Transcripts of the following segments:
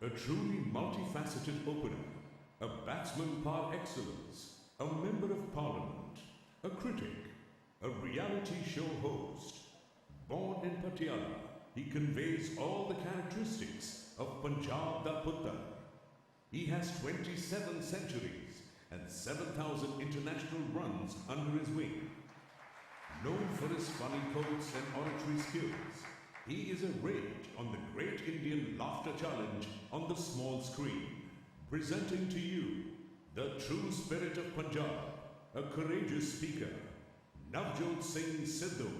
a truly multifaceted opener, a batsman par excellence, a member of parliament, a critic, a reality show host. Born in Patiala, he conveys all the characteristics of Punjab da Putta. He has 27 centuries and 7,000 international runs under his wing. Known for his funny quotes and oratory skills, he is a rage on the Great Indian Laughter Challenge on the small screen. Presenting to you the true spirit of Punjab, a courageous speaker, Navjot Singh Sidhu.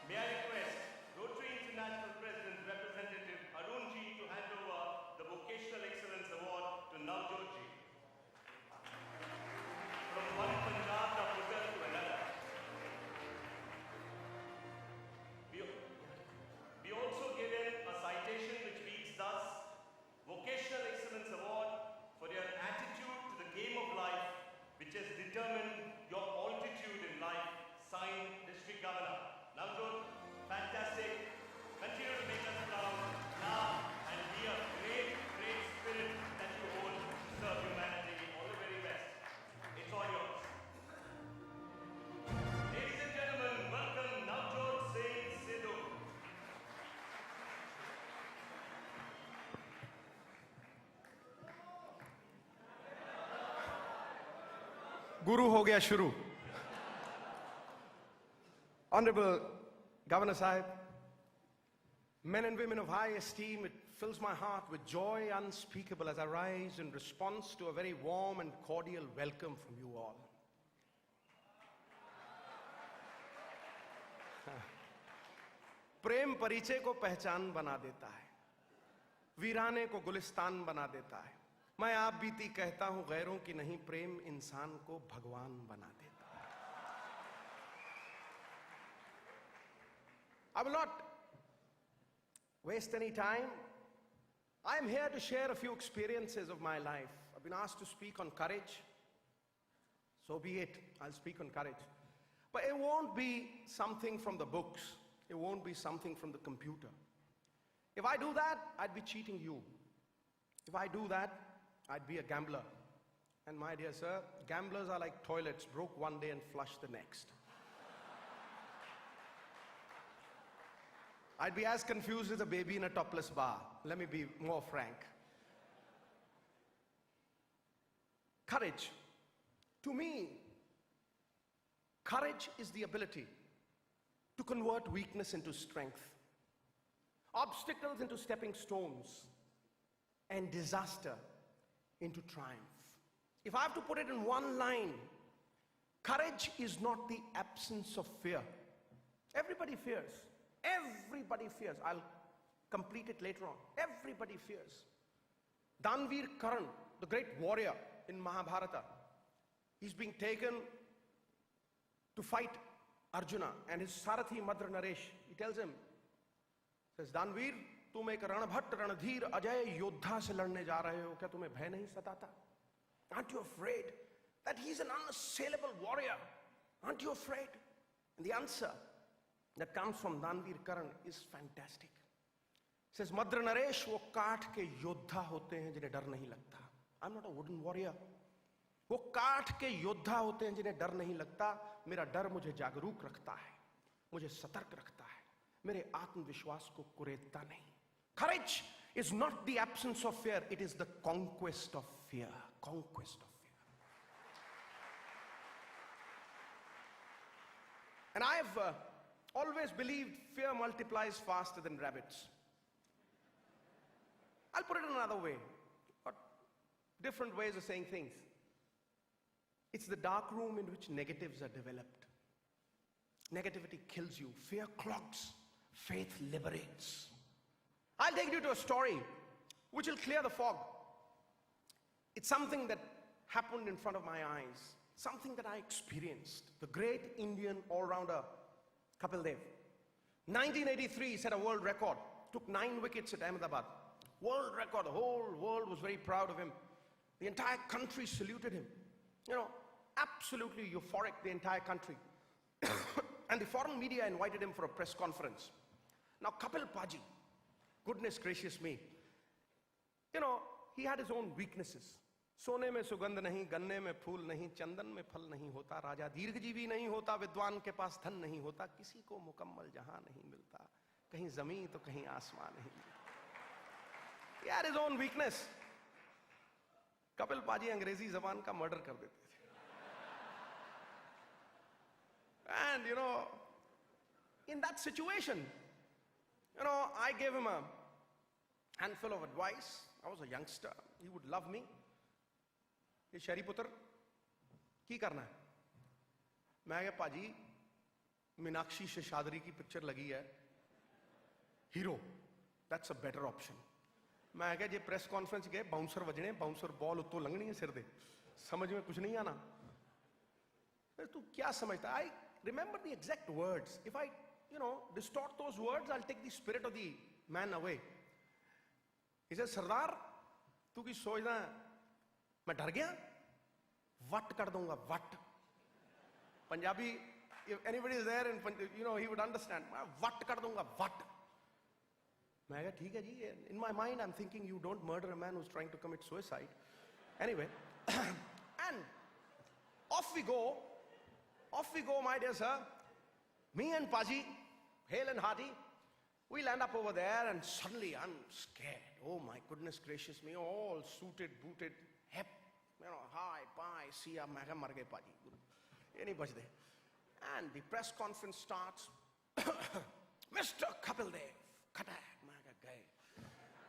May I request Rotary International President Representative Arun Ji to hand over the Vocational Excellence Award to Navjot Ji. From one Punjab da Putta to another. We also give him a citation which reads thus: Vocational Excellence Award for your attitude to the game of life which has determined your altitude in life. Signed, District Governor. Navjot, fantastic. Continue to make us proud, laugh, and be a great, great spirit that you hold to serve humanity. All the very best. It's all yours. Ladies and gentlemen, welcome Navjot Singh Sidhu. गुरु हो गया शुरू. Honorable Governor Sahib, men and women of high esteem, it fills my heart with joy unspeakable as I rise in response to a very warm and cordial welcome from you all. प्रेम परिचय को पहचान बना देता है, वीराने को गुलिस्तान बना देता है. मैं आप बीती कहता हूं गैरों की नहीं, प्रेम इंसान को भगवान बना देता है. I will not waste any time. I am here to share a few experiences of my life. I've been asked to speak on courage. So be it. I'll speak on courage. But it won't be something from the books. It won't be something from the computer. If I do that, I'd be cheating you. If I do that, I'd be a gambler. And my dear sir, gamblers are like toilets, broke one day and flush the next. I'd be as confused as a baby in a topless bar. Let me be more frank. Courage. To me, courage is the ability to convert weakness into strength, obstacles into stepping stones, and disaster into triumph. If I have to put it in one line, courage is not the absence of fear. Everybody fears. Everybody fears. I'll complete it later on. Everybody fears. Danveer Karan, the great warrior in Mahabharata, he's being taken to fight Arjuna, and his Sarathi Madra Naresh, he tells him, says, Danveer, तुम एक रणभट्ट रणधीर अजय योद्धा से लड़ने जा रहे हो, क्या तुम्हें भय नहीं सताता? Aren't you afraid that he's an unassailable warrior? Aren't you afraid? And the answer that comes from Danveer Karan is fantastic. He says, Madra Naresh वो काठ के योद्धा होते हैं जिन्हें डर नहीं लगता. I'm not a wooden warrior. वो काठ के योद्धा होते हैं जिन्हें डर नहीं लगता. मेरा डर मुझे जागरूक रखता है, मुझे सतर्क रखता है, मेरे आत्मविश्वास को कुरेदता नहीं. Courage is not the absence of fear, it is the conquest of fear. Conquest of fear. And I've always believed fear multiplies faster than rabbits. I'll put it another way, but different ways of saying things. It's the dark room in which negatives are developed. Negativity kills you. Fear clogs. Faith liberates. I'll take you to a story which will clear the fog. It's something that happened in front of my eyes. something that I experienced. The great Indian all-rounder, Kapil Dev. 1983 set a world record. Took 9 wickets at Ahmedabad. World record. The whole world was very proud of him. The entire country saluted him. You know, absolutely euphoric, the entire country. And the foreign media invited him for a press conference. Now, Kapil Paji, goodness gracious me, you know, he had his own weaknesses. सोने में सुगंध नहीं, गन्ने में फूल नहीं, चंदन में फल नहीं होता, राजा दीर्घजीवी नहीं होता, विद्वान के पास धन नहीं होता, किसी को मुकम्मल जहां नहीं मिलता, कहीं जमीन तो कहीं आसमान नहीं मिलता. He had his own weakness. Kapil पाजी अंग्रेजी जबान का मर्डर कर देते थे. And you know, in that situation, you know, I gave him a handful of advice. I was a youngster. He would love me. ये शहरी पुत्र की करना है? मैं कहा पाजी मीनाक्षी शेषाद्री की पिक्चर लगी है, hero, that's a better option. मैं कहा जे प्रेस कॉन्फ्रेंस गए, बाउंसर वजने, बाउंसर बॉल उत्तो लंघनी है सिर दे, समझ में कुछ नहीं आना. तू क्या समझता? I remember the exact words. If I, you know, distort those words, I'll take the spirit of the man away. He says, सरदार तू की सोचना है मैं डर गया, वट कर दूंगा, what. Punjabi, if anybody is there, and you know, he would understand. मैं वट कर दूंगा, वट. मैं कहा ठीक है जी. In my mind, I'm thinking you don't murder a man who's trying to commit suicide. Anyway, and off we go, my dear sir. Me and Paji, hale and hearty, we land up over there, and suddenly I'm scared. Oh my goodness gracious me, all suited, booted, hep, you know, hi, bye, see ya, मैं कहा मर गए पाजी, ये नहीं बच दे. And the press conference starts. Mr. Kapil Dev, Katak, मैं कहा गए.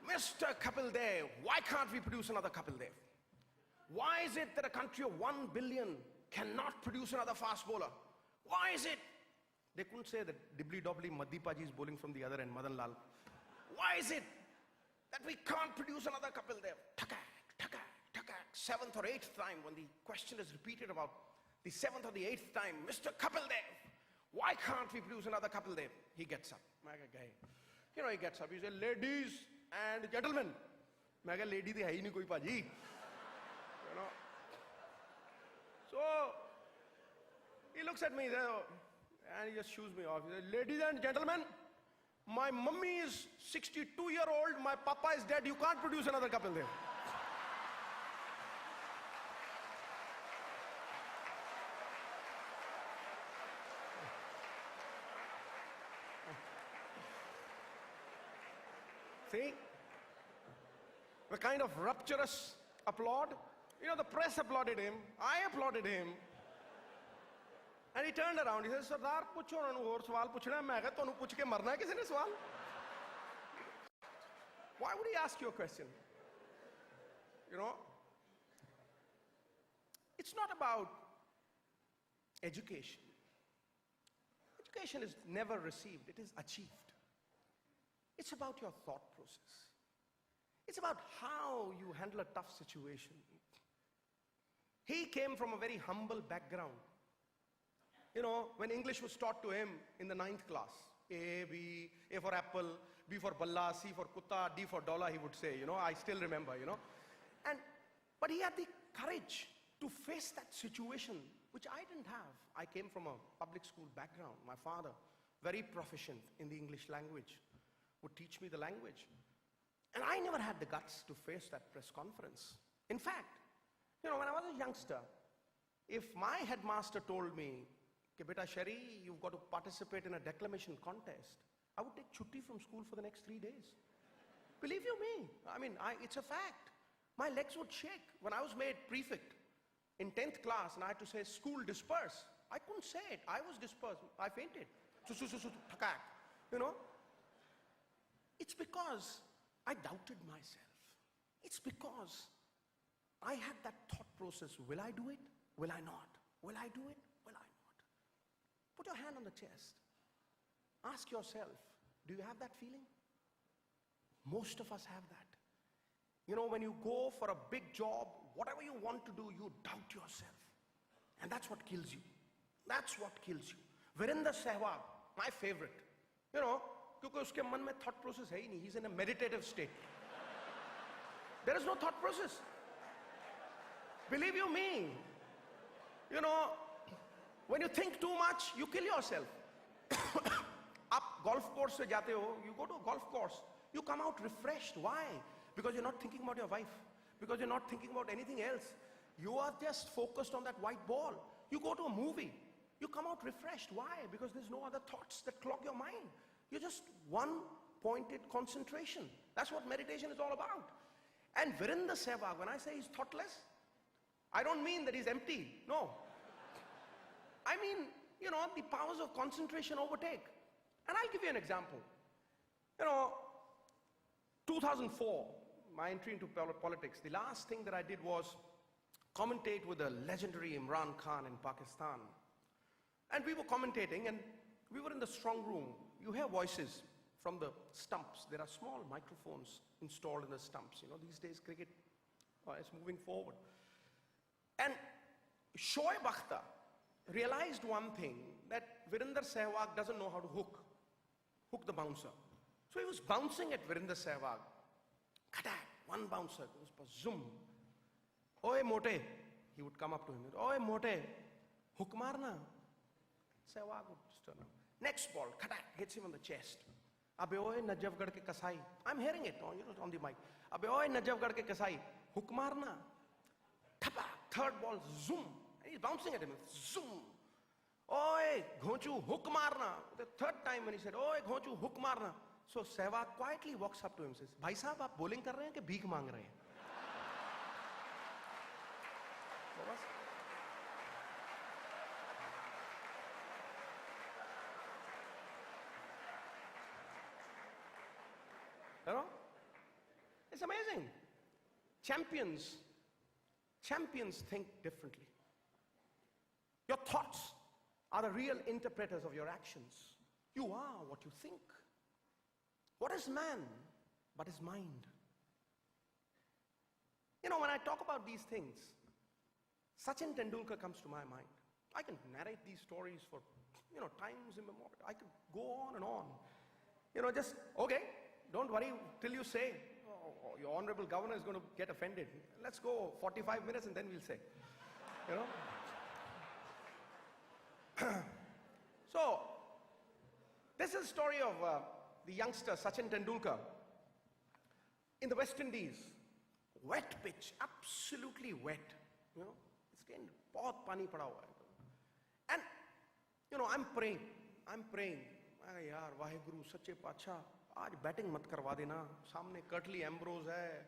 Mr. Kapil Dev, why can't we produce another Kapil Dev? Why is it that a country of 1 billion cannot produce another fast bowler? Why is it? They couldn't say that dibbly-dobbly Madhi Paji is bowling from the other end, Madan Lal. Why is it that we can't produce another Kapil Dev? Takak, takak, takak. 7th or 8th time, when the question is repeated about the 7th or the 8th time, Mr. Kapil Dev, why can't we produce another Kapil Dev? He gets up. You know, he gets up. He says, ladies and gentlemen. मैं कहा lady तो है ही नहीं कोई पाजी. You know. So he looks at me there, and he just shoos me off. He says, ladies and gentlemen, my mummy is 62-year-old, my papa is dead, you can't produce another Kapil Dev. See? The kind of rapturous applaud. You know, the press applauded him, I applauded him. And he turned around, he said, Sardar, pucho na nu aur sawal puchna hai. Main kaha tonu puch ke marna hai kisi ne sawal? Why would he ask you a question? You know, it's not about education. Education is never received, it is achieved. It's about your thought process. It's about how you handle a tough situation. He came from a very humble background. You know, when English was taught to him in the 9th class, A, B, A for apple, B for balla, C for kutta, D for dollar, he would say, you know, I still remember, you know. But he had the courage to face that situation, which I didn't have. I came from a public school background. My father, very proficient in the English language, would teach me the language. And I never had the guts to face that press conference. In fact, you know, when I was a youngster, if my headmaster told me, "Ke beta Shari, you've got to participate in a declamation contest," I would take chutti from school for the next 3 days. Believe you me, I mean, it's a fact. My legs would shake when I was made prefect in 10th class and I had to say, "School disperse." I couldn't say it. I was dispersed. I fainted. You know? It's because I doubted myself. It's because I had that thought process. Will I do it? Will I not? Will I do it? Will I not? Put your hand on the chest. Ask yourself, do you have that feeling? Most of us have that. You know, when you go for a big job, whatever you want to do, you doubt yourself. And that's what kills you. That's what kills you. Virender Sehwag, my favorite. You know, because uske man mein thought process hai hi nahi. He's in a meditative state. There is no thought process. Believe you me. You know, when you think too much, you kill yourself. Up golf course se jate ho, you go to a golf course. You come out refreshed. Why? Because you're not thinking about your wife. Because you're not thinking about anything else. You are just focused on that white ball. You go to a movie. You come out refreshed. Why? Because there's no other thoughts that clog your mind. You're just one-pointed concentration. That's what meditation is all about. And Virender Sehwag, when I say he's thoughtless, I don't mean that he's empty. No. I mean, you know, the powers of concentration overtake. And I'll give you an example. You know, 2004, my entry into politics, the last thing that I did was commentate with the legendary Imran Khan in Pakistan. And we were commentating, and we were in the strong room. You hear voices from the stumps. There are small microphones installed in the stumps. You know, these days cricket is moving forward. And Shoaib Akhtar realized one thing, that Virender Sehwag doesn't know how to hook the bouncer. So he was bouncing at Virender Sehwag. Kadak, one bouncer, it was zoom. Oye mote, he would come up to him. Oye mote, hook marna. Sehwag would just turn up. Next ball, kadak, hits him on the chest. Abhe oye Najafgarh ke kasai. I'm hearing it on the mic. Abhe oye Najafgarh ke kasai, hook marna. Thapa, third ball, zoom. And he's bouncing at him, zoom. Oye, Ghochu, hook marna. The third time when he said, oye, Ghochu, hook marna. So Sehwag quietly walks up to him and says, Bhai sahab, aap bowling kar rahe hain ke bheek maang rahe hain? You know? It's amazing. Champions think differently. Your thoughts are the real interpreters of your actions. You are what you think. What is man but his mind? You know, when I talk about these things, Sachin Tendulkar comes to my mind. I can narrate these stories for, you know, times immemorial. I could go on and on. You know, just, okay, don't worry till you say, oh, your honorable governor is going to get offended. Let's go 45 minutes and then we'll say, you know. So, this is the story of the youngster Sachin Tendulkar in the West Indies. Wet pitch, absolutely wet. You know, it's getting bahut pani pada hua hai. And, you know, I'm praying. Ay yaar, Vaheguru, Sache Pacha, aaj batting mat karwa dena. Samne Curtly Ambrose hai,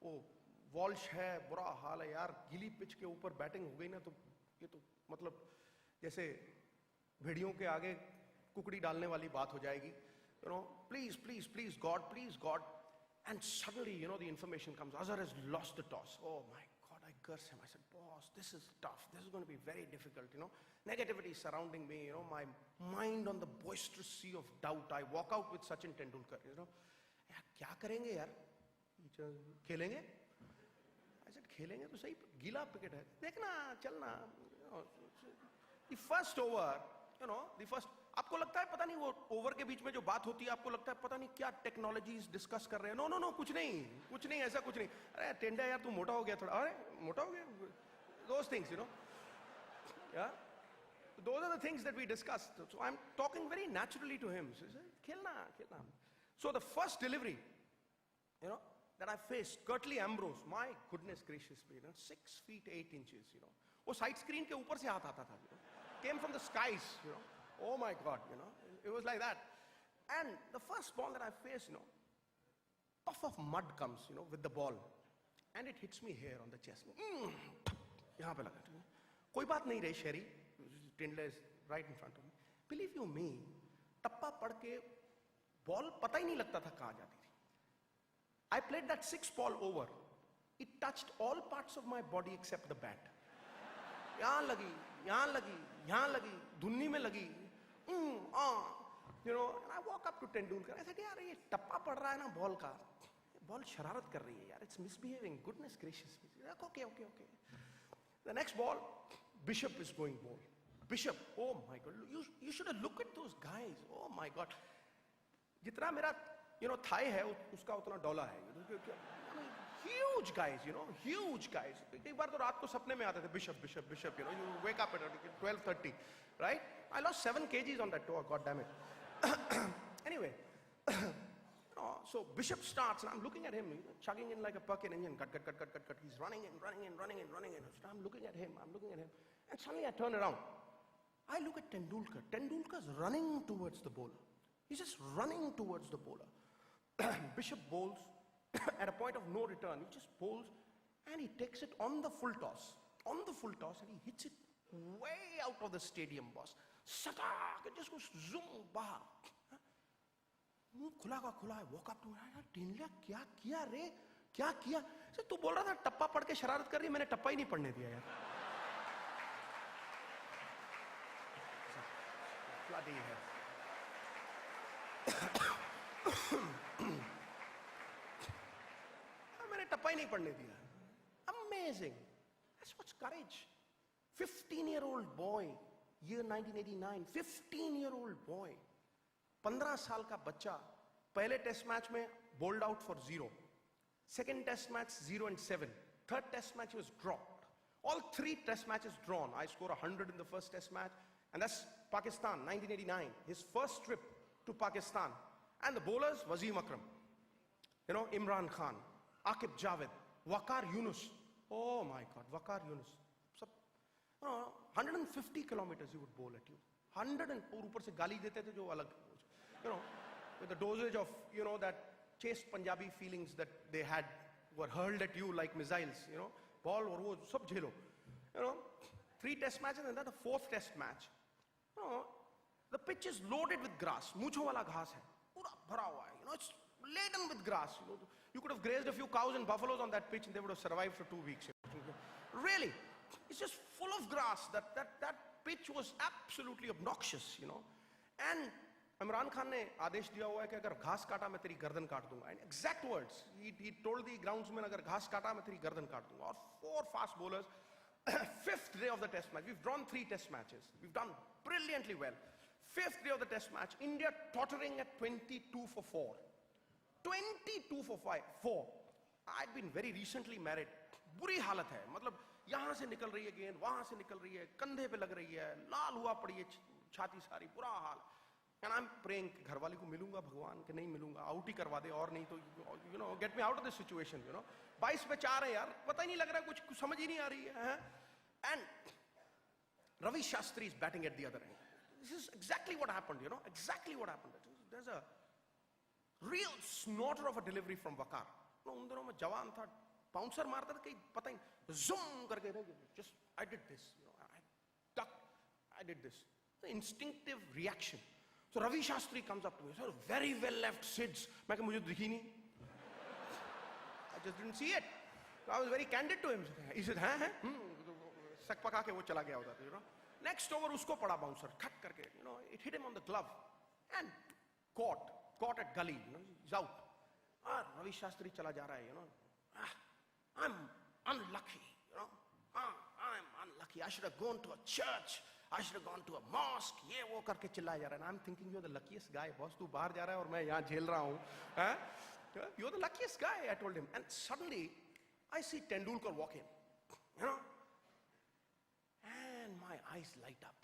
wo Walsh hai, bura haal hai yaar. Gili pitch ke upar batting ho gayi na, to ye to matlab jaise भेड़ियों के आगे कुकड़ी डालने वाली बात हो जाएगी. You know, please, God. And suddenly, you know, the information comes. Azhar has lost the toss. Oh my God, I curse him. I said, boss, this is tough. This is going to be very difficult, you know. Negativity surrounding me, you know, my mind on the boisterous sea of doubt. I walk out with Sachin Tendulkar, you know. Kya karenge yaar? Khelenge? I said, khelenge to sahi, gila wicket hai. Dekhna, chalna. The first over, you know, आपको लगता है पता नहीं वो over के बीच में जो बात होती है, आपको लगता है पता नहीं क्या टेक्नोलॉजीज डिस्कस कर रहे हैं. नो, कुछ नहीं, ऐसा कुछ नहीं. अरे टेंडा यार तू मोटा हो गया थोड़ा. अरे मोटा हो गया. Those things, you know. Yeah. Those are the things that we discussed. So I'm talking very naturally to him. So he said, खेलना. So the first delivery, you know, that I faced, Curtly Ambrose, my goodness gracious me, you know, 6 feet 8 inches, you know. वो side screen के ऊपर से हाथ आता था, you know. Came from the skies, you know. Oh my God, you know. It was like that. And the first ball that I faced, you know, puff of mud comes, you know, with the ball. And it hits me here on the chest. यहाँ पे लगा. कोई बात नहीं रे शेरी. Tindler is right in front of me. Believe you me, टप्पा पड़ के ball पता ही नहीं लगता था कहाँ जाती थी. I played that 6 ball over. It touched all parts of my body except the bat. यहाँ लगी, धुन्नी में लगी. You know, and I walk up to Tendulkar. I said, यार ये टप्पा पड़ रहा है ना बॉल का. बॉल शरारत कर रही है यार. It's misbehaving. Goodness gracious. Okay. The next ball, Bishop is going ball. Bishop, oh my God, you should have looked at those guys. Oh my God. Jitna mera, thigh hai, uska utna dollar hai. I mean, huge guys, huge guys. एक बार तो रात को सपने में आते थे, Bishop, you wake up at 12:30, right? I lost 7 kgs on that tour, God damn it. Anyway, so Bishop starts, and I'm looking at him, chugging in like a Perkin engine, cut. He's running in. So I'm looking at him, and suddenly I turn around. I look at Tendulkar. Tendulkar's running towards the bowler. He's just running towards the bowler. Bishop bowls at a point of no return. He just bowls, and he takes it on the full toss, and he hits it way out of the stadium, boss. Satak! It just goes zoom bahar. खुला का खुला है, walk up to him, टिंडलिया क्या किया रे, क्या किया? तू बोल रहा था टप्पा पढ़ के शरारत कर रही, मैंने टप्पा ही नहीं पढ़ने दिया यार. Bloody hell. मैंने टप्पा ही नहीं पढ़ने दिया. Amazing. That's what's courage. 15-year-old boy, year 1989, 15-year-old boy. 15 साल का बच्चा पहले टेस्ट मैच में bowled out for 0. Second test match 0 and 7. Third test match he was dropped. All 3 test matches drawn. I scored 100 in the first test match, and that's Pakistan 1989. His first trip to Pakistan, and the bowlers Wasim Akram, Imran Khan, Aqib Javed, Waqar Yunus. Oh my God, Waqar Yunus. 150 kilometers he would bowl at you. 100 and ऊपर से गाली देते थे जो अलग. With the dosage of, that chaste Punjabi feelings that they had were hurled at you like missiles, ball or wo sab jhelo. 3 test matches, and then the 4th test match. The pitch is loaded with grass. Mucho wala ghas hai. Pura bhara hua hai. It's laden with grass. You could have grazed a few cows and buffaloes on that pitch and they would have survived for 2 weeks. Really, it's just full of grass. That pitch was absolutely obnoxious, And Imran Khan ने आदेश दिया हुआ है कि अगर घास काटा मैं तेरी गर्दन काट दूंगा. And exact words, he told the groundsman, अगर घास काटा मैं तेरी गर्दन काट दूंगा. और 4 fast bowlers. 5th day of the test match, we've drawn 3 test matches. We've done brilliantly well. 5th day of the test match, India tottering at 22 for 4. 22 for 4. I'd been very recently married. बुरी हालत है. मतलब यहाँ से निकल रही है गेंद, वहाँ से निकल रही है, कंधे पे लग रही है, लाल हुआ पड़ी है छाती सारी, बुरा हाल. And I'm praying कि घर वाले को मिलूंगा भगवान कि नहीं मिलूंगा, आउट ही करवा दे और नहीं तो get me out of this situation, 22 पे 4 है यार, पता ही नहीं लग रहा है, कुछ समझ ही नहीं आ रही है. And Ravi Shastri is batting at the other end. This is exactly what happened, exactly what happened. There's a real snorter of a delivery from Waqar. उन दिनों में जवान था, बाउंसर मारता था कहीं पता ही zoom करके just I did this, I ducked, I did this. The instinctive reaction. So Ravi Shastri comes up to me, sir, very well left Sids. मैं कहा मुझे दिखी नहीं. I just didn't see it. So I was very candid to him. He said, हाँ. सक पका के वो चला गया होता था, Next over उसको पड़ा bouncer, cut करके, it hit him on the glove and caught at gully, he's out. Ravi Shastri चला जा रहा है, I'm unlucky, I'm unlucky. I should have gone to a church. I should have gone to a mosque. ये वो करके चिल्लाया जा रहा है. And I'm thinking you're the luckiest guy, boss. तू बाहर जा रहा है और मैं यहाँ झेल रहा हूँ. You're the luckiest guy, I told him. And suddenly, I see Tendulkar walk in, and my eyes light up.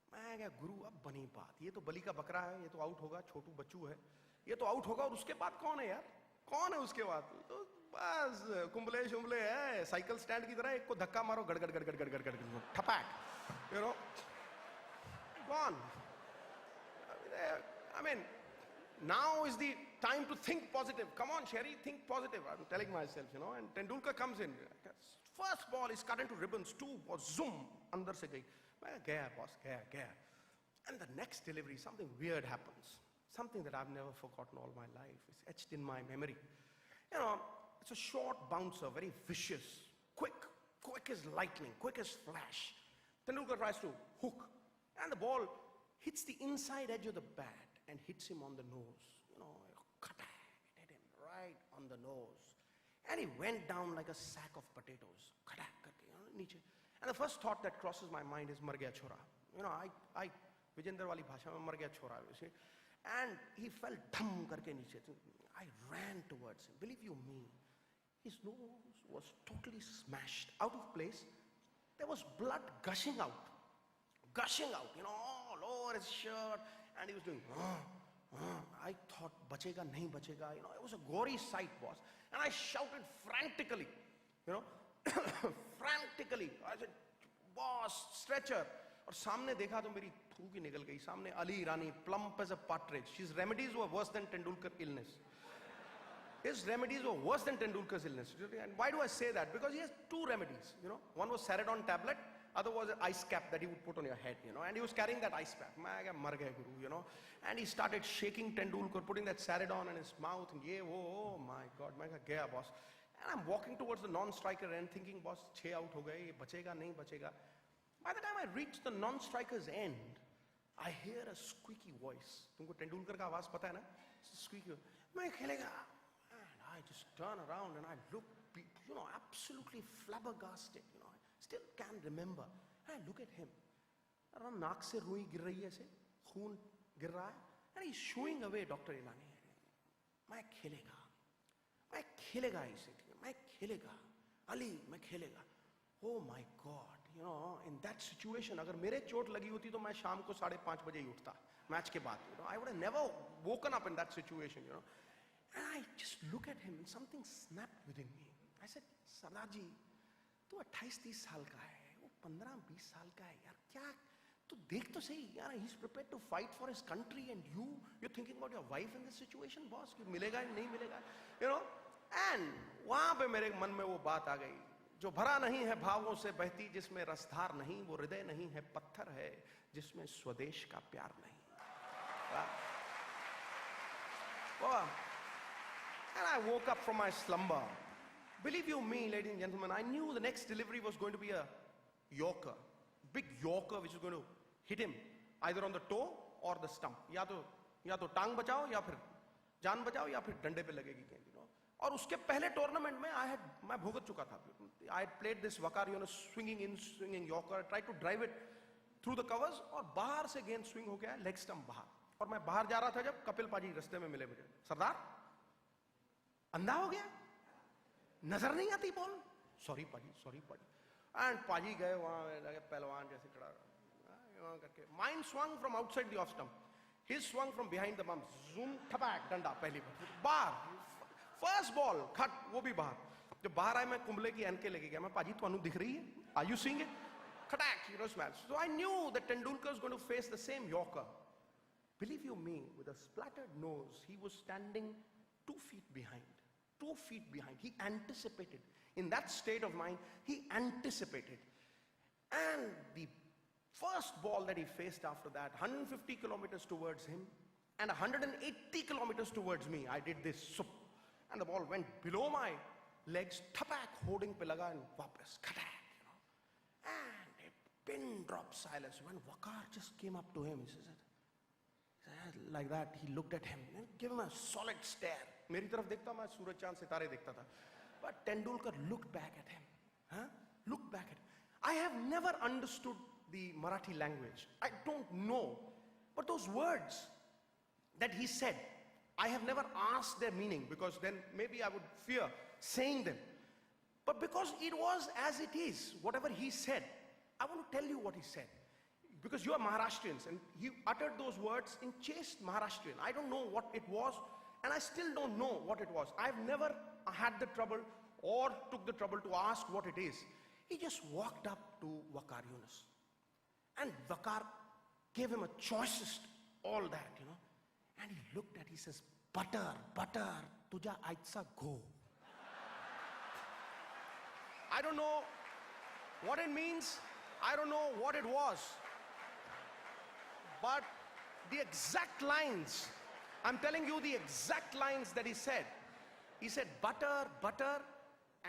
मैं क्या गुरु अब बनी बात. ये तो बलि का बकरा है, ये तो आउट होगा, छोटू बच्चू है, ये तो आउट होगा और उसके बाद कौन है यार? कौन है उसके बाद? तो बस कुंबले शुंबले है, साइकिल स्टैंड की तरह एक को धक्का मारो, गड़ गड़ गड़ गड़ गड़ गड़ गड़ ठपैक, gone. I mean, now is the time to think positive. Come on, Sherry, think positive. I'm telling myself, and Tendulkar comes in. First ball is cut into ribbons, 2 or zoom, अंदर से गई. मैं गया boss, गया. And the next delivery, something weird happens. Something that I've never forgotten all my life. It's etched in my memory. It's a short bouncer, very vicious, quick as lightning, quick as flash. Tendulkar tries to hook, and the ball hits the inside edge of the bat and hits him on the nose. It hit him right on the nose. And he went down like a sack of potatoes. And the first thought that crosses my mind is mar gaya chora. You know, I Vijender wali bhasha mein mar gaya chora, you see. And he fell dham karke niche. I ran towards him. Believe you me, his nose was totally smashed, out of place. There was blood gushing out, you know, all over his shirt. And he was doing, I thought, bachega, nahi bachega. You know, it was a gory sight, boss. And I shouted frantically, you know, frantically. I said, boss, stretcher. और सामने देखा तो मेरी थूक ही निकल गई. सामने Ali Rani, plump as a partridge. His remedies were worse than Tendulkar's illness. His remedies were worse than Tendulkar's illness. And why do I say that? Because he has two remedies, you know. One was Saradon tablet, other was an ice cap that he would put on your head, you know. And he was carrying that ice pack. Mar gaye guru, you know. And he started shaking Tendulkar, putting that Saradon in his mouth. And oh my God, gaya boss. And I'm walking towards the non-striker end thinking, boss, 6 out ho gaye, bachega, nahi bachega. By the time I reach the non-striker's end, I hear a squeaky voice. Tumko Tendulkar ka awaaz pata hai na? It's a squeaky voice. Main khelega. And I just turn around and I look, you know, absolutely flabbergasted. You know, I still can't remember. And I look at him. Naak se rui gir rahi hai aise. Khoon gir raha hai. And he's shooing away, Dr. Ilani. Main khelega. Main khelega, he said. Main khelega. Ali, main khelega. Oh my God. You know, in that situation, agar mere chot lagi hoti to main sham ko 5:30 baje hi uthta match ke baad. You know, I would have never woken up in that situation, you know. And I just look at him and something snapped within me. I said, Sardar ji, tu 28-30 saal ka hai, wo 15-20 saal ka hai, yaar kya, tu dekh to sahi, yaar, he's prepared to fight for his country and you're thinking about your wife in this situation, boss, ki milega nahi milega, you know. And wahan pe mere man mein wo baat aa gayi. जो भरा नहीं है भावों से बहती जिसमें रसधार नहीं वो हृदय नहीं है पत्थर है जिसमें स्वदेश का प्यार नहीं. And I woke up from my slumber. Believe you me, ladies and gentlemen, I knew the next delivery was going to be a yorker, big yorker which is going to hit him either on the toe or the stump. या तो टांग बचाओ या फिर जान बचाओ या फिर डंडे पे लगेगी गेंद. और उसके पहले टूर्नामेंट में मैं भुगत चुका था. I had played this Wakar, you know, swinging yorker. I tried to drive it through the covers और बाहर से गेंद swing हो गया, leg stump बाहर. और मैं बाहर जा रहा था जब कपिल पाजी रास्ते में मिले मुझे. सरदार, अंधा हो गया, नजर नहीं आती बॉल. सॉरी पाजी. एंड पाजी गए वहां लगे पहलवान जैसे खड़ा वहां करके. Mine swung from outside the off stump. His swung from behind the bump. Zoom, ठपाक, डंडा पहली बार. First ball, cut, वो भी बाहर. जब बाहर आए मैं कुंबले की एनके लेके गया. मैं पाजी तो दिख रही है? Are you seeing it? Khatak, you know, smash. So I knew that Tendulkar is going to face the same yorker. Believe you me, with a splattered nose, he was standing 2 feet behind. 2 feet behind. He anticipated. In that state of mind, he anticipated. And the first ball that he faced after that, 150 kilometers towards him and 180 kilometers towards me, I did this. And the ball went below my legs, tapak, holding pe laga and wapas, khatak, you know. And a pin drop silence when Wakar just came up to him. He said, like that, he looked at him and gave him a solid stare. Meri taraf dekhta, main suraj chand sitare dekhta tha. But Tendulkar looked back at him. Looked back at him. I have never understood the Marathi language. I don't know. But those words that he said, I have never asked their meaning because then maybe I would fear saying them. But because it was as it is, whatever he said, I want to tell you what he said. Because you are Maharashtrians and he uttered those words in chaste Maharashtrian. I don't know what it was and I still don't know what it was. I've never had the trouble or took the trouble to ask what it is. He just walked up to Wakar Yunus. And Wakar gave him a choicest all that, you know. And he looked at, he says, butter, tuja aitsa go. I don't know what it means. I don't know what it was. But the exact lines, I'm telling you the exact lines that he said. He said, butter,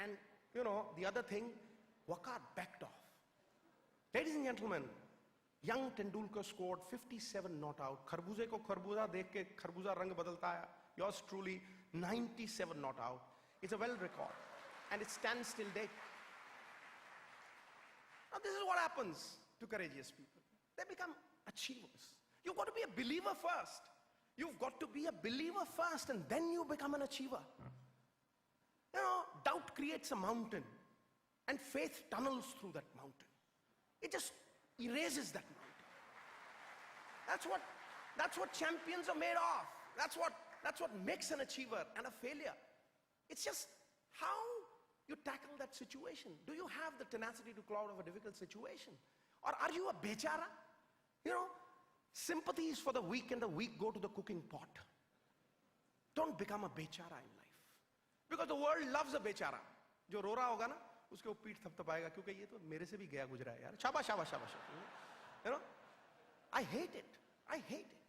and, you know, the other thing, Wakar backed off. Ladies and gentlemen, young Tendulkar scored 57 not out. Kharbuze ko kharbuza dekh ke kharbuza rang badalta hai. Yours truly, 97 not out. It's a world record. And it stands till date. Now this is what happens to courageous people. They become achievers. You've got to be a believer first. You've got to be a believer first, and then you become an achiever. You know, doubt creates a mountain, and faith tunnels through that mountain. It just erases that mountain. That's what champions are made of. That's what makes an achiever and a failure. It's just how you tackle that situation. Do you have the tenacity to claw out of a difficult situation? Or are you a bechara? You know, sympathy is for the weak, and the weak go to the cooking pot. Don't become a bechara in life. Because the world loves a bechara. जो रो रहा होगा ना, उसके वो पीठ थपथपाएगा, क्योंकि ये तो मेरे से भी गया गुजरा है यार. शाबाश, शाबाश, शाबाश. You know, I hate it. I hate it.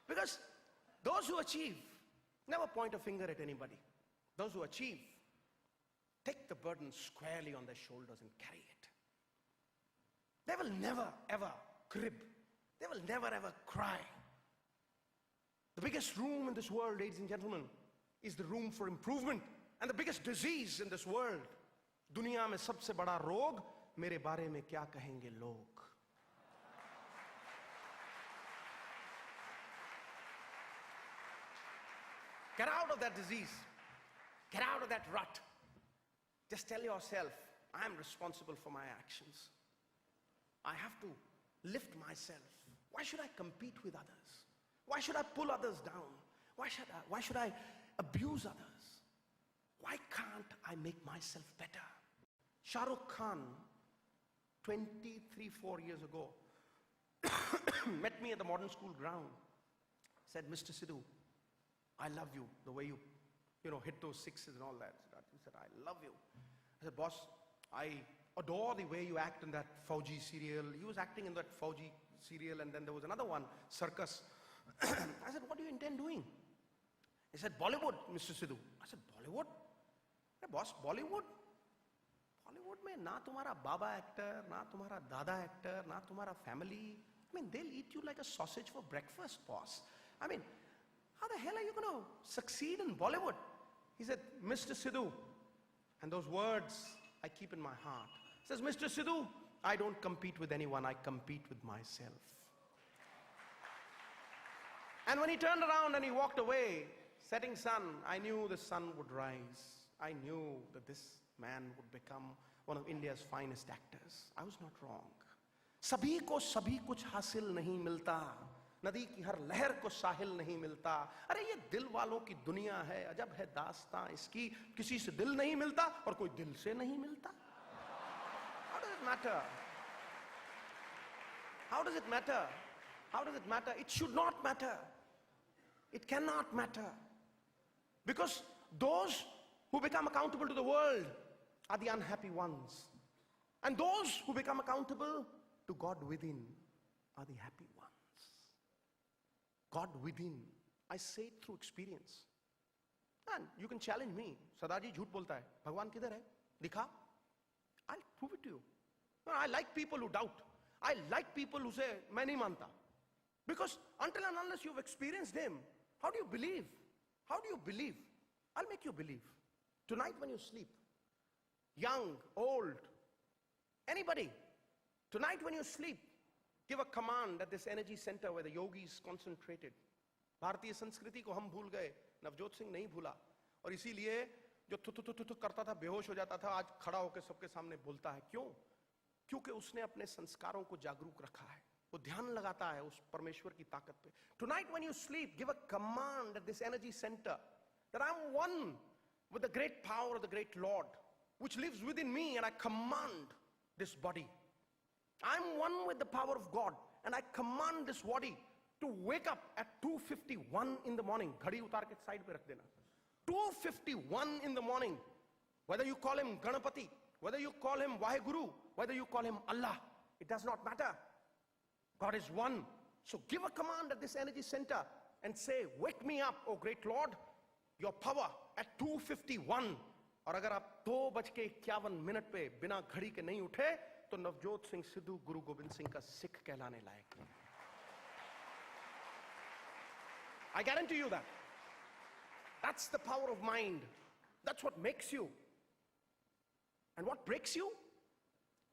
Because those who achieve never point a finger at anybody. Those who achieve take the burden squarely on their shoulders and carry it. They will never ever crib. They will never ever cry. The biggest room in this world, ladies and gentlemen, is the room for improvement. And the biggest disease in this world, दुनिया में सबसे बड़ा रोग, मेरे बारे में क्या कहेंगे लोग. Get out of that disease. Get out of that rut. Just tell yourself, I am responsible for my actions. I have to lift myself. Why should I compete with others? Why should I pull others down? Why should I abuse others? Why can't I make myself better? Shah Rukh Khan, 4 years ago, met me at the modern school ground. Said, Mr. Sidhu, I love you, the way you hit those sixes and all that. He said, I love you. I said, boss, I adore the way you act in that Fauji serial. He was acting in that Fauji serial, and then there was another one, Circus. I said, what do you intend doing? He said, Bollywood, Mr. Sidhu. I said, Bollywood? Hey, boss, Bollywood? Bollywood mein na tumhara baba actor, na tumhara dada actor, na tumhara family. I mean, they'll eat you like a sausage for breakfast, boss. I mean, how the hell are you going to succeed in Bollywood? He said, Mr. Sidhu, and those words I keep in my heart. He says, Mr. Sidhu, I don't compete with anyone, I compete with myself. And when he turned around and he walked away, setting sun, I knew the sun would rise. I knew that this man would become one of India's finest actors. I was not wrong. Sabhi ko sabhi kuch hasil nahi milta. नदी की हर लहर को साहिल नहीं मिलता. अरे ये दिल वालों की दुनिया है, अजब है दास्तां इसकी, किसी से दिल नहीं मिलता और कोई दिल से नहीं मिलता. How does it matter? How does it matter? How does it matter? It should not matter. It cannot matter. Because those who become accountable to the world are the unhappy ones. And those who become accountable to God within are the happy ones. God within. I say it through experience. And you can challenge me. Sadaji jhoot bolta hai. Bhagwan kidhar hai? Dikha. I'll prove it to you. No, I like people who doubt. I like people who say, main nahi manta. Because until and unless you've experienced him, how do you believe? How do you believe? I'll make you believe. Tonight when you sleep, young, old, anybody, tonight when you sleep, give a command at this energy center where the yogis concentrated. भारतीय संस्कृति को हम भूल गए, नवजोत सिंह नहीं भूला, और इसीलिए जो थु करता था, बेहोश हो जाता था, आज खड़ा होकर सबके सामने बोलता है. क्यों? क्योंकि उसने अपने संस्कारों को जागरूक रखा है. वो ध्यान लगाता है उस परमेश्वर की ताकत पे. Tonight when you sleep, give a command at this energy center that I'm one with the great power of the great Lord, which lives within me, and I command this body. I'm one with the power of God, and I command this body to wake up at 2:51 in the morning. Ghadi utar ke side pe rakh dena. 2:51 in the morning. Whether you call him Ganapati, whether you call him Vaheguru, whether you call him Allah, it does not matter. God is one. So give a command at this energy center and say, wake me up, O great Lord, your power at 2:51. और अगर आप 2:51 पे बिना घड़ी के नहीं उठे, तो नवजोत सिंह सिद्धू गुरु गोविंद सिंह का सिख कहलाने लायक नहीं. I guarantee you that. That's the power of mind. That's what makes you. And what breaks you?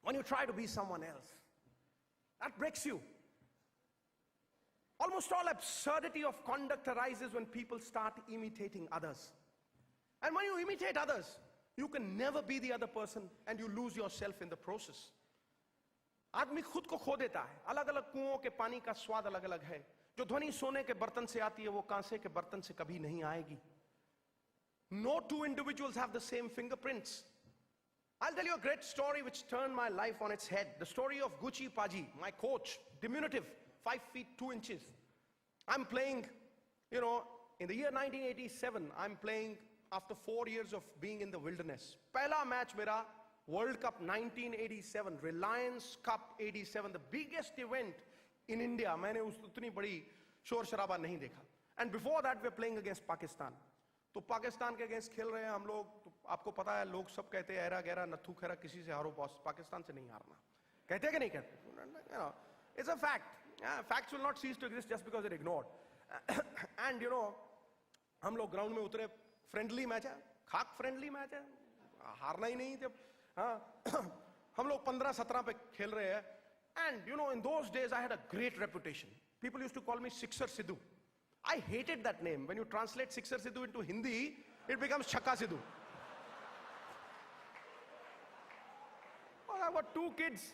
when you try to be someone else, that breaks you. Almost all absurdity of conduct arises when people start imitating others. And when you imitate others, you can never be the other person and you lose yourself in the process. आदमी खुद को खो देता है. अलग अलग कुओं के पानी का स्वाद अलग अलग है. जो ध्वनि सोने के बर्तन से आती है वो कांसे के बर्तन से कभी नहीं आएगी. No two individuals have the same fingerprints. I'll tell you a great story which turned my life on its head. The story of Gucci Paji, my coach, diminutive, 5 feet 2 inches. I'm playing, in the year 1987, I'm playing after 4 years of being in the wilderness. Pehla match mera, World Cup 1987, Reliance Cup 87, the biggest event in India. मैंने उतनी बड़ी शोर शराबा नहीं देखा. And before that, we're playing against Pakistan. तो पाकिस्तान के against खेल रहे हैं हम लोग. तो आपको पता है, लोग सब कहते हैं ऐरा गहरा नथु खैरा किसी से हारो बॉस, पाकिस्तान से नहीं हारना. कहते हैं कि नहीं कहते? It's a fact. Facts will not cease to exist just because they're ignored. And हम लोग ग्राउंड में उतरे. फ्रेंडली मैच है, खाक फ्रेंडली मैच है, हारना ही नहीं. जब हम लोग 15-17 पे खेल रहे हैं. And in those days I had a great reputation. People used to call me Sixer Sidhu. I hated that name. When you translate Sixer Sidhu into Hindi, it becomes Chakka Sidhu. Oh, I've got two kids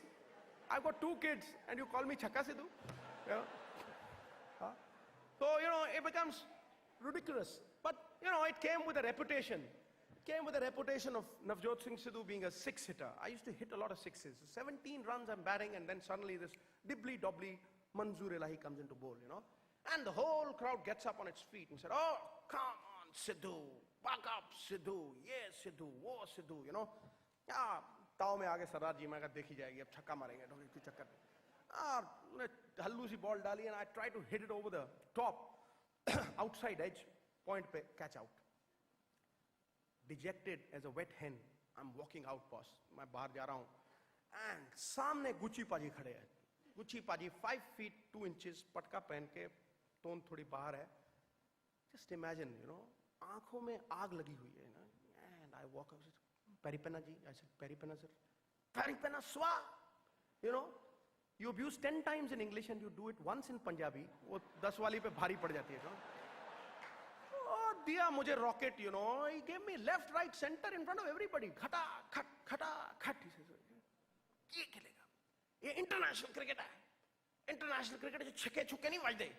and you call me Chakka Sidhu? Yeah. So, it becomes ridiculous. But, it came with a reputation. It came with a reputation of Navjot Singh Sidhu being a six hitter. I used to hit a lot of sixes. 17 runs I'm batting, and then suddenly this dibbly-dobbly Manzoor Ilahi comes into bowl, And the whole crowd gets up on its feet and said, oh, come on, Sidhu, buck up, Sidhu, yes, Sidhu, wo, Sidhu, Yeah, ताव में आगे सरदार जी मैं कहा देखी जाएगी, अब छक्का मारेंगे, कोई चक्कर नहीं. हल्लू सी बॉल डाली and I tried to hit it over the top, outside edge, point पे, catch out. Dejected as a wet hen, I'm walking out, boss. मैं बाहर जा रहा हूँ. And सामने गुच्ची पाजी खड़े हैं. गुच्ची पाजी 5 feet 2 inches, पटका पहन के, टोन थोड़ी बाहर है. Just imagine, आंखों में आग लगी हुई है, And I walk up, Peripena ji, I said, Peripena sir. Peripena swa. You abuse 10 times in English and you do it once in Punjabi, वो 10 वाली पे भारी पड़ जाती है. Oh, दिया मुझे rocket, he gave me left, right, center in front of everybody. Khata, khat, khata, khat. He says, ये खेलेगा. ये international cricket है. International cricket जो छक्के छुक्के नहीं बजते.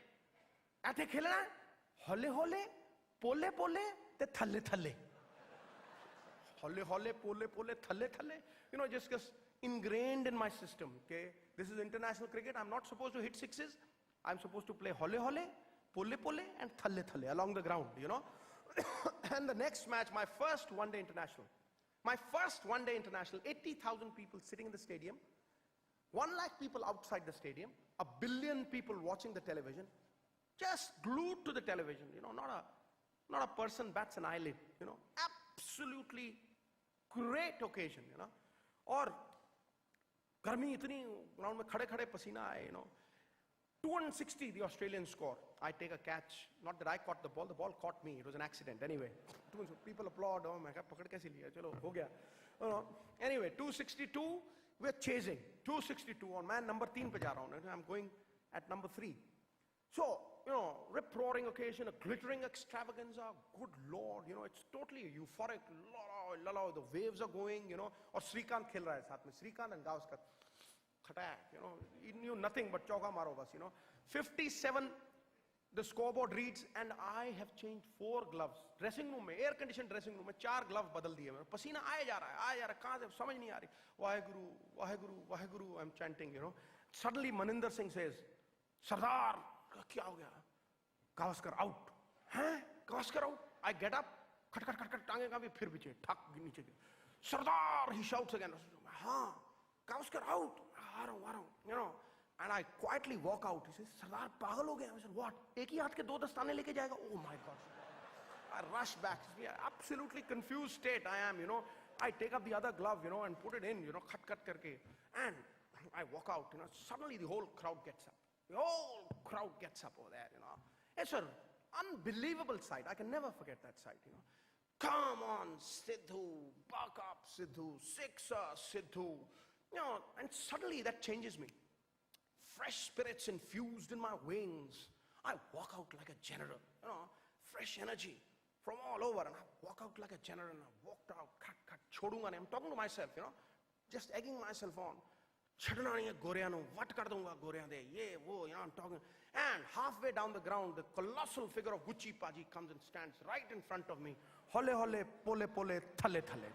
ऐसे खेलना है. होले होले, पोले पोले, ते थल्ले थल्ले. Holle, holle, pole, pole, thalle, thalle. Just ingrained in my system. Okay, this is international cricket. I'm not supposed to hit sixes. I'm supposed to play holle, holle, pole, pole, and thalle, thalle along the ground. And the next match, my first one-day international. 80,000 people sitting in the stadium. 1 lakh people outside the stadium. 1 billion people watching the television. Just glued to the television. Not a person bats an eyelid. Absolutely great occasion, और गर्मी इतनी ground में खड़े खड़े पसीना आए, 260 the Australian score. I take a catch, not that I caught the ball caught me. It was an accident anyway. People applaud. Oh मैं कहा पकड़ कैसे लिया, चलो हो गया. Anyway, 262 we're chasing. 262 on man number 3 पे जा रहा हूँ. I'm going at number 3. So rip-roaring occasion, a glittering extravaganza. Good Lord, it's totally euphoric. The waves are going, और श्रीकांत खेल रहा है साथ में. Shrikant and Gavaskar. Khatak, he knew nothing but chauka maro bas, 57, the scoreboard reads, and I have changed 4 gloves. Dressing room में, air-conditioned dressing room में 4 gloves बदल दिए मैंने. पसीना आया जा रहा है, कहाँ से समझ नहीं आ रही. Waheguru, Waheguru, Waheguru, I'm chanting, Suddenly Maninder Singh says, Sardar, क्या हो गया? Gavaskar out. हैं? Gavaskar out. I get up. खट खट खट खट टांगे का भी फिर पीछे ठक नीचे गिर. Sardar, he shouts again. हाँ, Gavaskar out. आ रहा हूँ. And I quietly walk out. He says, Sardar पागल हो गया. I said, what? एक ही हाथ के 2 दस्ताने लेके जाएगा? Oh my God. I rush back. Absolutely confused state I am. I take up the other glove, and put it in. Khat khat करके. And I walk out. Suddenly the whole crowd gets up. The whole crowd gets up over there. It's an unbelievable sight. I can never forget that sight. Come on, Sidhu, buck up, Sidhu, sixer, Sidhu, And suddenly that changes me. Fresh spirits infused in my wings. I walk out like a general, fresh energy from all over, and I walk out like a general, and I walked out, chodunga nahi. I'm talking to myself, just egging myself on. Chadna nahi hai goreyan nu, what kar dunga goreyan de, ye, wo, I'm talking. And halfway down the ground, the colossal figure of Gucci Paji comes and stands right in front of me. Hole hole, pole pole, thale thale.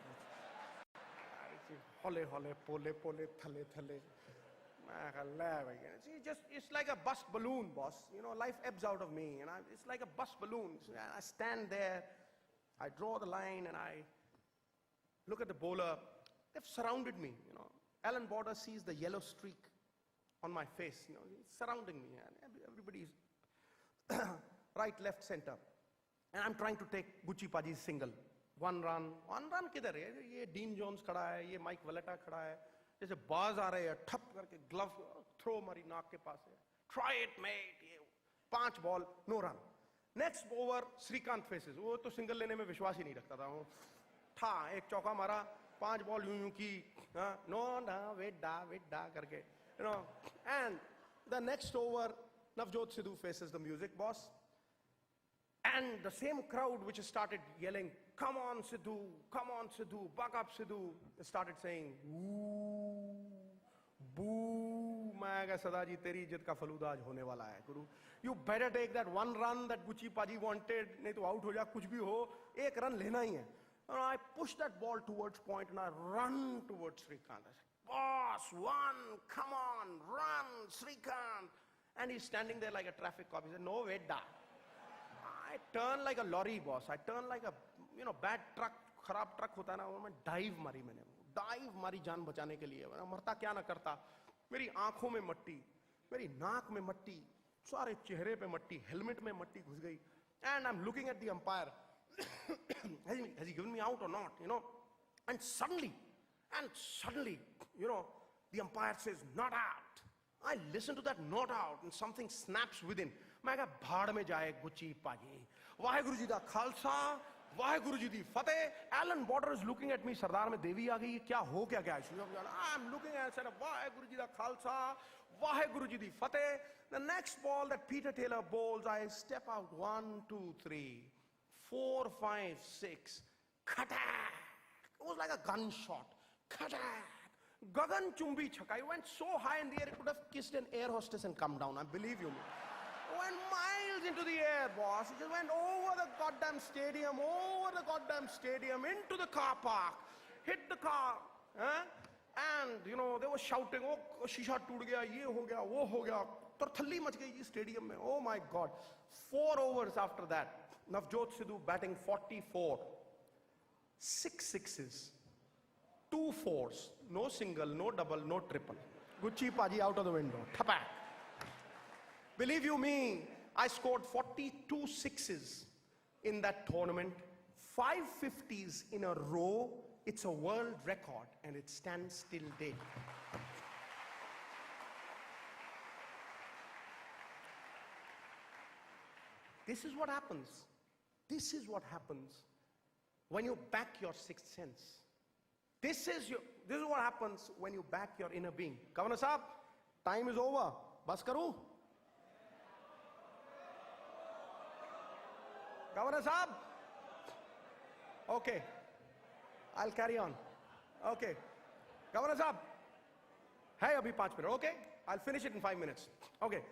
Hole hole, pole pole, thale thale. It's like a bust balloon, boss. Life ebbs out of me, and it's like a bust balloon. I stand there, I draw the line, and I look at the bowler. They've surrounded me. Alan Border sees the yellow streak on my face. He's surrounding me, and everybody's right, left, center. And I'm trying to take Gucci Paji's single. One run kidhar hai? Ye Dean Jones khada hai, ye Mike Valletta khada hai. जैसे बाज आ रहे हैं ठप करके glove throw हमारी नाक के पास है. Try it, mate. 5 ball, no run. Next over, Shrikant faces. वो तो सिंगल लेने में विश्वास ही नहीं रखता था. वो था एक चौका मारा, 5 ball यूं की, no, wait da करके, And the next over, Navjot Sidhu faces the music boss. And the same crowd which has started yelling, come on Sidhu, buck up Sidhu, started saying, ooh, boo, मैं कहा सदा जी तेरी इज्जत का फलूदा आज होने वाला है गुरु. You better take that one run that Gucci Paji wanted, नहीं तो out हो जा, कुछ भी हो, एक run लेना ही है. And I push that ball towards point and I run towards Srikanth. I said, boss, one, come on, run, Srikanth. And he's standing there like a traffic cop. He said, no, wait da. I turn like a lorry, boss. I turn like a, bad truck, खराब truck होता है ना, वो मैं dive मारी जान बचाने के लिए. मैं मरता क्या ना करता. मेरी आंखों में मट्टी, मेरी नाक में मट्टी, सारे चेहरे पे मट्टी, helmet में मट्टी घुस गई. And I'm looking at the umpire. Has he given me out or not? And suddenly, the umpire says, not out. I listen to that not out and something snaps within. मैं कहा भाड़ में जाए Gucci पाजी. वाहेगुरु जी दा खालसा, वाहेगुरु जी दी फतेह. Alan Border is looking at me. सरदार में देवी आ गई. क्या हो क्या गया? I'm looking at said Waheguru ji दा खालसा, वाहेगुरु जी दी फतेह. The next ball that Peter Taylor bowls, I step out. 1, 2, 3, 4, 5, 6. Khatak. It was like a gunshot. Khatak. Gagan Chumbi Chaka. It went so high in the air, it could have kissed an air hostess and come down. I believe you me. It went miles into the air, boss. It just went over the goddamn stadium, into the car park, hit the car. And, they were shouting, oh, shisha toot gaya, ye ho gaya, wo ho gaya. Tarthalli mach gayi stadium mein. Oh my God. 4 overs after that. Navjot Sidhu batting 44. 6 sixes. 2 fours, no single, no double, no triple. Gucci Paji out of the window. Thapak. Believe you me, I scored 42 sixes in that tournament. 5 50s in a row. It's a world record and it stands till date. This is what happens. This is what happens when you back your sixth sense. This is what happens when you back your inner being. Governor Saab, time is over. Bas karu? Governor Saab? Okay. I'll carry on. Okay. Governor Saab? Hey, abhi 5 minutes. Okay? I'll finish it in 5 minutes. Okay.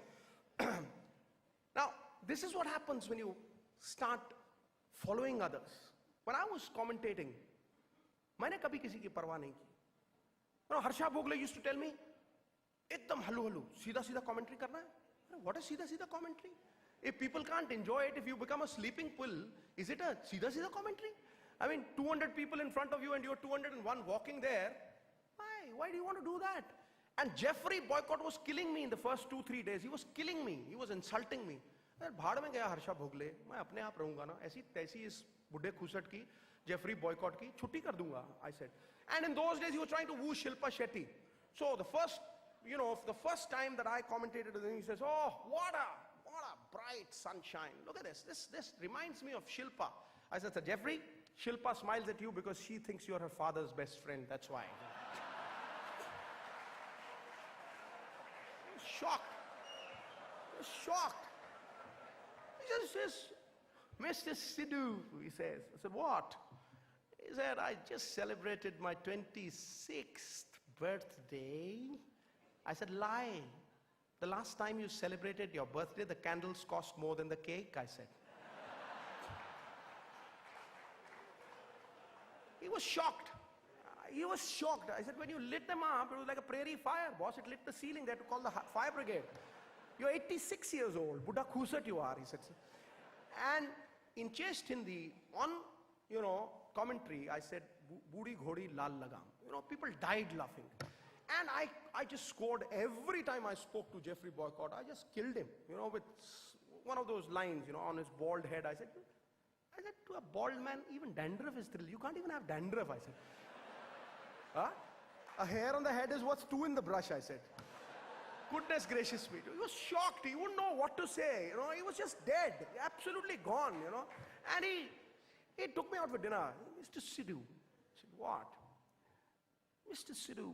Now, this is what happens when you start following others. When I was commentating, मैंने कभी किसी की परवाह नहीं की. Harsha Bhogle used to tell me, एकदम हल्लू सीधा commentary करना है. What is सीधा commentary? If people can't enjoy it, if you become a sleeping pill, is it a सीधा commentary? I mean, 200 people in front of you and you're 201 walking there. Why do you want to do that? And Jeffrey Boycott was killing me in the first 2-3 days. He was killing me. He was insulting me. भाड़ में गया हर्षा भोगले. मैं अपने आप रहूंगा ना. ऐसी तैसी इस बुढ़े खुसट की, Jeffrey Boycott ki, छुट्टी कर दूंगा, I said. And in those days, he was trying to woo Shilpa Shetty. So the first time that I commentated with him, he says, oh, what a bright sunshine. Look at this. This reminds me of Shilpa. I said, Sir Jeffrey, Shilpa smiles at you because she thinks you're her father's best friend. That's why. shocked. He was shocked. He just says, Mr. Sidhu, he says. I said, what? He said, I just celebrated my 26th birthday. I said, lie. The last time you celebrated your birthday, the candles cost more than the cake, I said. He was shocked. He was shocked. I said, when you lit them up, it was like a prairie fire, boss. It lit the ceiling. They had to call the fire brigade. You're 86 years old. Buddha khusat you are, he said. And in chaste Hindi, on, commentary, I said, Budi Ghodi Lal Lagam. People died laughing. And I just scored every time I spoke to Jeffrey Boycott. I just killed him, with one of those lines, on his bald head. I said, to a bald man, even dandruff is thrill. You can't even have dandruff, I said. Huh? A hair on the head is what's two in the brush, I said. Goodness gracious me. He was shocked. He wouldn't know what to say. He was just dead, absolutely gone, And he took me out for dinner. Mr. Sidhu. I said, what? Mr. Sidhu,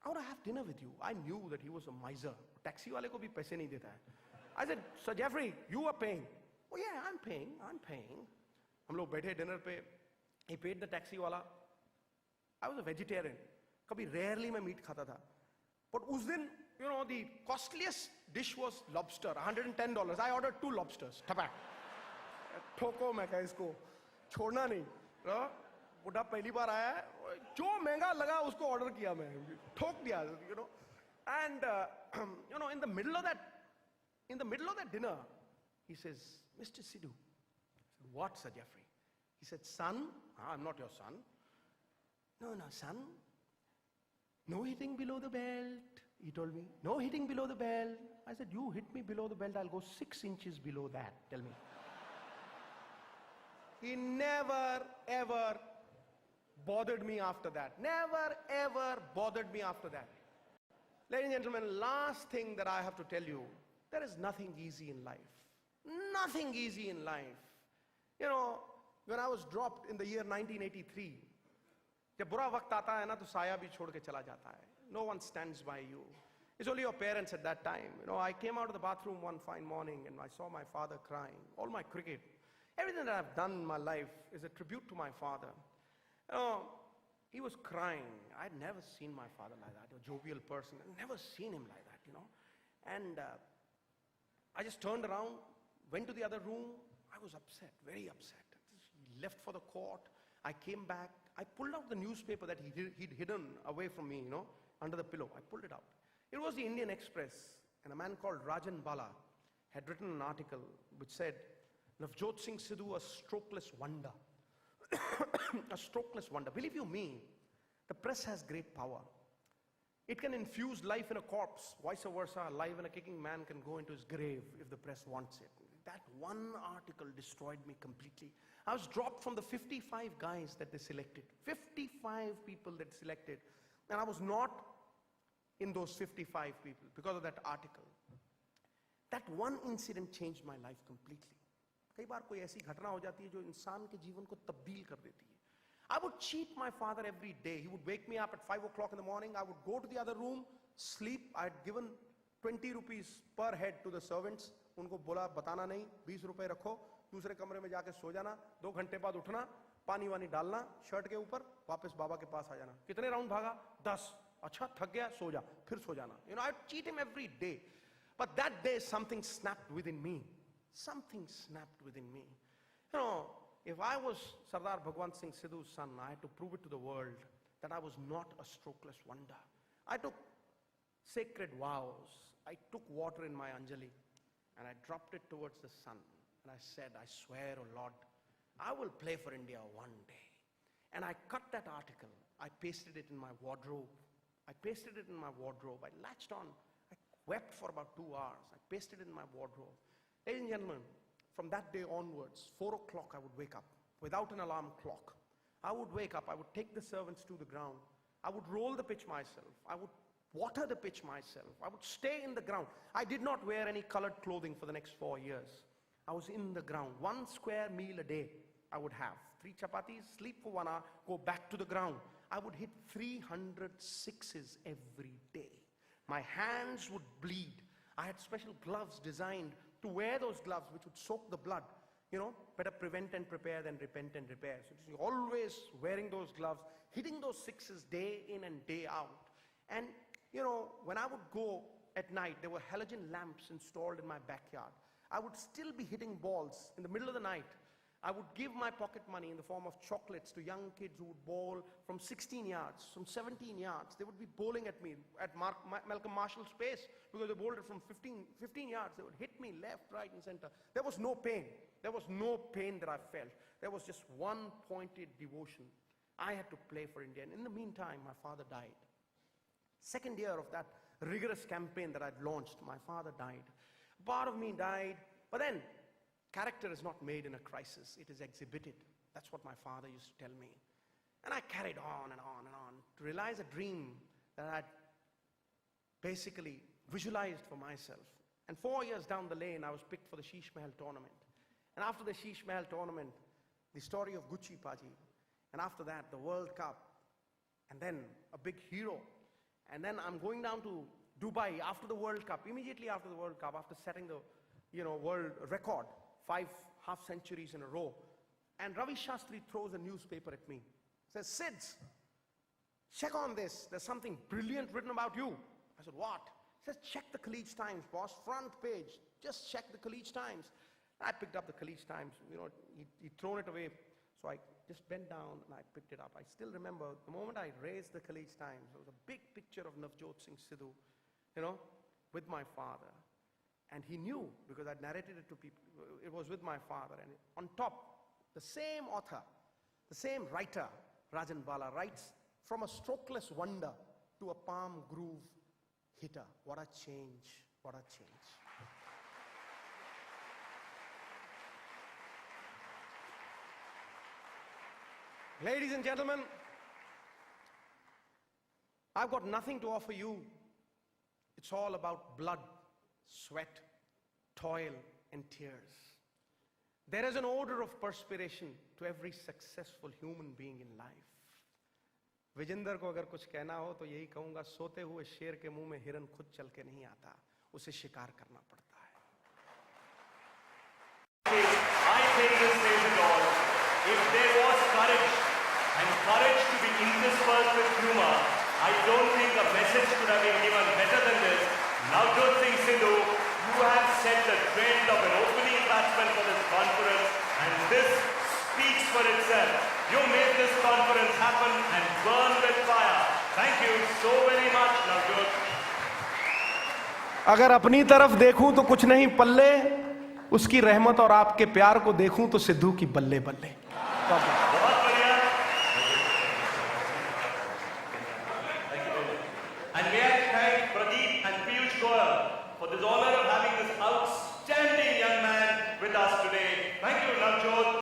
I want to have dinner with you. I knew that he was a miser. Taxi wale ko bhi paise nahi deta hai. I said, Sir Jeffrey, you are paying. Oh yeah, I'm paying. Hum log baithe dinner pe. He paid the taxi wala. I was a vegetarian. Kabhi rarely main meat khata tha. But us din, the costliest dish was lobster, $110. I ordered 2 lobsters. Tapak. Thoko main kaha isko. Chhodna nahi. बुढ़ा पहली बार आया है, जो महंगा लगा उसको order किया मैं, ठोक दिया, And in the middle of that dinner, he says, Mr. Sidhu. I said, what, Sir Jeffrey? He said, son, I'm not your son. No, son. No hitting below the belt. He told me, no hitting below the belt. I said, you hit me below the belt, I'll go 6 inches below that. Tell me. He never, ever bothered me after that. Never, ever bothered me after that. Ladies and gentlemen, last thing that I have to tell you, there is nothing easy in life. Nothing easy in life. When I was dropped in the year 1983, जब बुरा वक्त आता है ना तो साया भी छोड़ के चला जाता है. No one stands by you. It's only your parents at that time. I came out of the bathroom one fine morning and I saw my father crying. All my cricket, everything that I've done in my life is a tribute to my father. He was crying. I'd never seen my father like that, a jovial person. I'd never seen him like that, And I just turned around, went to the other room. I was upset, very upset. He left for the court. I came back. I pulled out the newspaper that he'd hidden away from me, under the pillow. I pulled it out. It was the Indian Express, and a man called Rajan Bala had written an article which said, Navjot Singh Sidhu, a strokeless wonder. A strokeless wonder. Believe you me, the press has great power. It can infuse life in a corpse. Vice versa, life in a kicking man can go into his grave if the press wants it. That one article destroyed me completely. I was dropped from the 55 guys that they selected. 55 people that selected. And I was not in those 55 people because of that article. That one incident changed my life completely. कई बार कोई ऐसी घटना हो जाती है जो इंसान के जीवन को तब्दील कर देती है. I would cheat my father every day. He would wake me up at 5 o'clock in the morning. I would go to the other room, sleep. I had given 20 rupees per head to the servants. उनको बोला बताना नहीं, 20 रुपए रखो, दूसरे कमरे में जाके सो जाना, 2 घंटे बाद उठना, पानी वानी डालना शर्ट के ऊपर, वापस बाबा के पास आ जाना. कितने राउंड भागा? 10. अच्छा थक गया, सो जा, फिर सो जाना. I'd cheat him every day. But that day something snapped within me. Something snapped within me. If I was Sardar Bhagwant Singh Sidhu's son, I had to prove it to the world that I was not a strokeless wonder. I took sacred vows. I took water in my Anjali and I dropped it towards the sun. And I said, I swear, oh Lord, I will play for India one day. And I cut that article. I pasted it in my wardrobe. I latched on. I wept for about 2 hours. I pasted it in my wardrobe. Ladies and gentlemen, from that day onwards, 4 o'clock I would wake up without an alarm clock. I would wake up, I would take the servants to the ground. I would roll the pitch myself. I would water the pitch myself. I would stay in the ground. I did not wear any colored clothing for the next 4 years. I was in the ground. 1 square meal a day I would have. 3 chapatis, sleep for 1 hour, go back to the ground. I would hit 300 sixes every day. My hands would bleed. I had special gloves designed to wear those gloves which would soak the blood. You know, better prevent and prepare than repent and repair. So you're always wearing those gloves, hitting those sixes day in and day out. And, you know, when I would go at night, there were halogen lamps installed in my backyard. I would still be hitting balls in the middle of the night. I would give my pocket money in the form of chocolates to young kids who would bowl from 16 yards, from 17 yards. They would be bowling at me at Malcolm Marshall's pace because they bowled it from 15 yards. They would hit me left, right, and center. There was no pain. There was no pain that I felt. There was just one pointed devotion. I had to play for India. And in the meantime, my father died. Second year of that rigorous campaign that I'd launched, my father died. Part of me died, but then character is not made in a crisis, it is exhibited. That's what my father used to tell me. And I carried on and on and on to realize a dream that I'd basically visualized for myself. And 4 years down the lane, I was picked for the Sheesh Mahal tournament. And after the Sheesh Mahal tournament, the story of Gucci Paji. And after that, the World Cup. And then a big hero. And then I'm going down to Dubai after the World Cup, immediately after the World Cup, after setting the, world record, 5 half centuries in a row. And Ravi Shastri throws a newspaper at me. Says, Sids, check on this. There's something brilliant written about you. I said, what? He says, check the Khaleej Times, boss, front page. Just check the Khaleej Times. I picked up the Khaleej Times. He'd thrown it away. So I just bent down and I picked it up. I still remember the moment I raised the Khaleej Times, there was a big picture of Navjot Singh Sidhu, with my father. And he knew, because I'd narrated it to people, it was with my father. And on top, the same author, the same writer, Rajan Bala, writes, from a strokeless wonder to a palm groove hitter. What a change, what a change. Ladies and gentlemen, I've got nothing to offer you. It's all about blood, sweat, toil, and tears. There is an odor of perspiration to every successful human being in life. Vijendra को अगर कुछ कहना हो तो यही कहूंगा, सोते हुए शेर के मुंह में हिरन खुद चल के नहीं आता, उसे शिकार करना पड़ता है. I think this says it all. If there was courage, and courage to be interspersed with humor, I don't think a message could have been given better than this. Navjot Singh Sidhu, you have set the trend of an opening batsman for this conference, and this speaks for itself. You made this conference happen and burn with fire. Thank you so very much, Navjot. अगर अपनी तरफ देखूं तो कुछ नहीं पल्ले, उसकी रहमत और आपके प्यार को देखूं तो सिद्धू की बल्ले बल्ले. बहुत बढ़िया. And may I thank Pradeep and Piyush Goyal for this honor of having